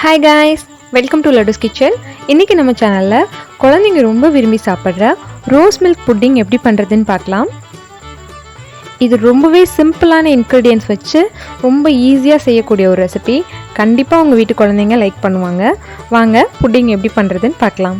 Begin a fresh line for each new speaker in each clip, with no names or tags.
Hi guys, welcome to LADDU'S KITCHEN. இன்னைக்கு நம்ம சேனல்ல குழந்தைங்க ரொம்ப விரும்பி சாப்பிடுற ரோஸ்மில்க் புட்டிங் எப்படி பண்றதுன்னு பார்க்கலாம். இது ரொம்பவே சிம்பிளான இன்கிரிடியன்ட்ஸ் வச்சு ரொம்ப ஈஸியா செய்யக்கூடிய ஒரு ரெசிபி. கண்டிப்பா உங்க வீட்டு குழந்தைங்க லைக் பண்ணுவாங்க. வாங்க புட்டிங் எப்படி பண்றதுன்னு பார்க்கலாம்.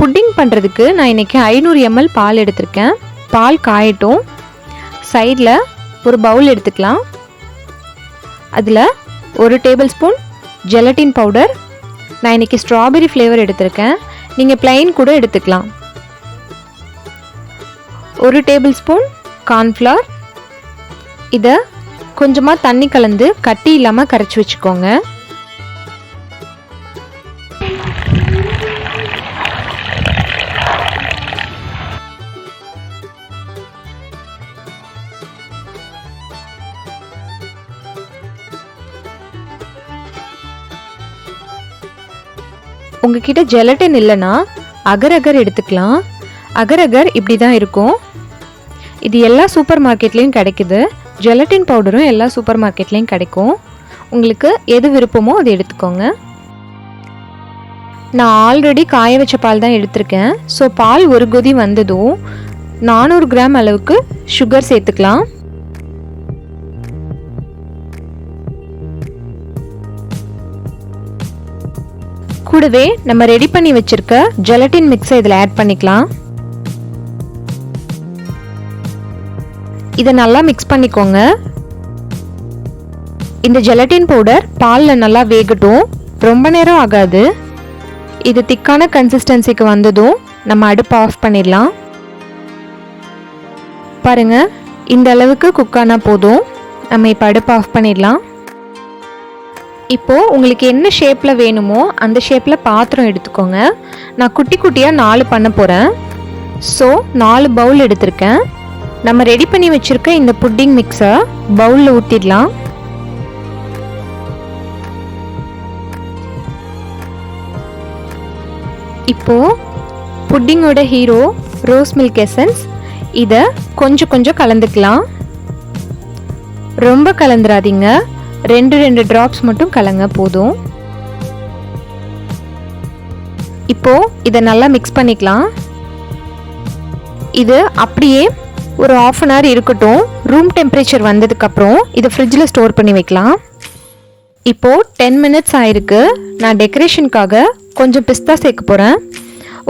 புட்டிங் பண்ணுறதுக்கு நான் இன்றைக்கி 500 ml பால் எடுத்திருக்கேன். பால் காயட்டும். சைடில் ஒரு பவுல் எடுத்துக்கலாம். அதில் 1 டேபிள் ஸ்பூன் ஜெலட்டின் பவுடர். நான் இன்றைக்கி ஸ்ட்ராபெரி ஃப்ளேவர் எடுத்திருக்கேன். நீங்கள் ப்ளைன் கூட எடுத்துக்கலாம். 1 டேபிள் ஸ்பூன் கார்ன்ஃப்ளவர். இதை கொஞ்சமாக தண்ணி கலந்து கட்டி இல்லாமல் கரைச்சி வச்சுக்கோங்க. உங்ககிட்ட ஜெலட்டின் இல்லைன்னா அகர் எடுத்துக்கலாம். அகர் இப்படி தான் இருக்கும். இது எல்லா சூப்பர் மார்க்கெட்லேயும் கிடைக்குது. ஜெலட்டின் பவுடரும் எல்லா சூப்பர் மார்க்கெட்லேயும் கிடைக்கும். உங்களுக்கு எது விருப்பமோ அதை எடுத்துக்கோங்க. நான் ஆல்ரெடி காய வச்ச பால் தான் எடுத்திருக்கேன். ஸோ பால் ஒரு கொதி வந்ததும் 400 கிராம் அளவுக்கு சுகர் சேர்த்துக்கலாம். கூடவே நம்ம ரெடி பண்ணி வச்சிருக்க ஜெலட்டின் மிக்ஸை இதில் ஆட் பண்ணிக்கலாம். இதை நல்லா மிக்ஸ் பண்ணிக்கோங்க. இந்த ஜெலட்டின் பவுடர் பாலில் நல்லா வேகட்டும். ரொம்ப நேரம் ஆகாது. இது திக்கான கன்சிஸ்டன்சிக்கு வந்ததும் நம்ம அடுப்பு ஆஃப் பண்ணிடலாம். பாருங்க, இந்த அளவுக்கு குக்கானா போதும். நம்ம இப்போ அடுப்பு ஆஃப் பண்ணிடலாம். இப்போது உங்களுக்கு என்ன ஷேப்பில் வேணுமோ அந்த ஷேப்பில் பாத்திரம் எடுத்துக்கோங்க. நான் குட்டி குட்டியாக 4 பண்ண போகிறேன். ஸோ 4 பவுல் எடுத்திருக்கேன். நம்ம ரெடி பண்ணி வச்சுருக்க இந்த புட்டிங் மிக்ஸை பவுலில் ஊற்றிடலாம். இப்போது புட்டிங்கோட ஹீரோ ரோஸ் மில்க் எசன்ஸ். இதை கொஞ்சம் கொஞ்சம் கலந்துக்கலாம். ரொம்ப கலந்துராதீங்க. 2 ட்ராப்ஸ் மட்டும் கலங்க போதும். இப்போ இதை நல்லா மிக்ஸ் பண்ணிக்கலாம். இது அப்படியே ஒரு 1/2 hour இருக்கட்டும். ரூம் டெம்பரேச்சர் வந்ததுக்கப்புறம் இதை ஃப்ரிட்ஜில் ஸ்டோர் பண்ணி வைக்கலாம். இப்போது 10 minutes ஆயிருக்கு. நான் டெக்கரேஷனுக்காக கொஞ்சம் பிஸ்தா சேர்க்க போகிறேன்.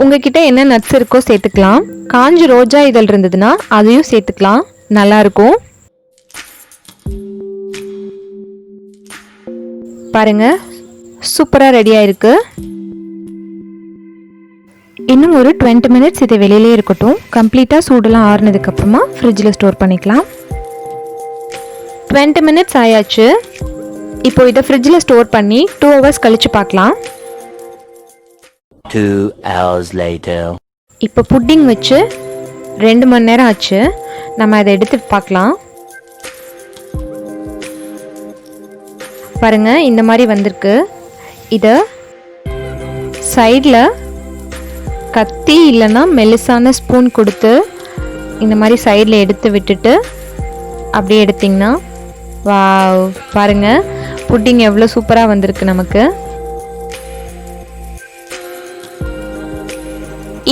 உங்ககிட்ட என்ன நட்ஸ் இருக்கோ சேர்த்துக்கலாம். காஞ்ச ரோஜா இதழ் இருந்ததுன்னா அதையும் சேர்த்துக்கலாம். நல்லாயிருக்கும். பாருங்க, சூப்பராக ரெடி ஆயிருக்கு. இன்னும் ஒரு 20 minutes இது வெளியிலே இருக்கட்டும். கம்ப்ளீட்டாக சூடெல்லாம் ஆறுனதுக்கு அப்புறமா ஃப்ரிட்ஜில் ஸ்டோர் பண்ணிக்கலாம். 20 minutes ஆயாச்சு. இப்போ இதை ஃப்ரிட்ஜில் ஸ்டோர் பண்ணி 2 hours கழிச்சு பார்க்கலாம்.
2 hours later.
இப்போ புட்டிங் வச்சு 2 மணி நேரம் ஆச்சு. நம்ம அதை எடுத்து பார்க்கலாம். பாருங்க, இந்த மாதிரி வந்திருக்கு. இதை சைடில் கத்தி இல்லைன்னா மெலிசான ஸ்பூன் கொடுத்து இந்த மாதிரி சைடில் எடுத்து விட்டுட்டு அப்படியே எடுத்திங்கன்னா வாவ், பாருங்க புட்டிங் எவ்வளோ சூப்பராக வந்திருக்கு நமக்கு.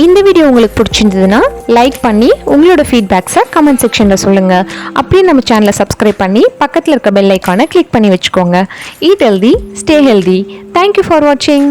இந்த வீடியோ உங்களுக்கு பிடிச்சிருந்ததுன்னா லைக் பண்ணி உங்களோட ஃபீட்பேக்ஸை கமெண்ட் செக்ஷனில் சொல்லுங்கள். அப்படியே நம்ம சேனலை சப்ஸ்கிரைப் பண்ணி பக்கத்தில் இருக்க பெல் ஐக்கானை கிளிக் பண்ணி வச்சுக்கோங்க. Eat healthy, stay healthy. Thank you for வாட்சிங்.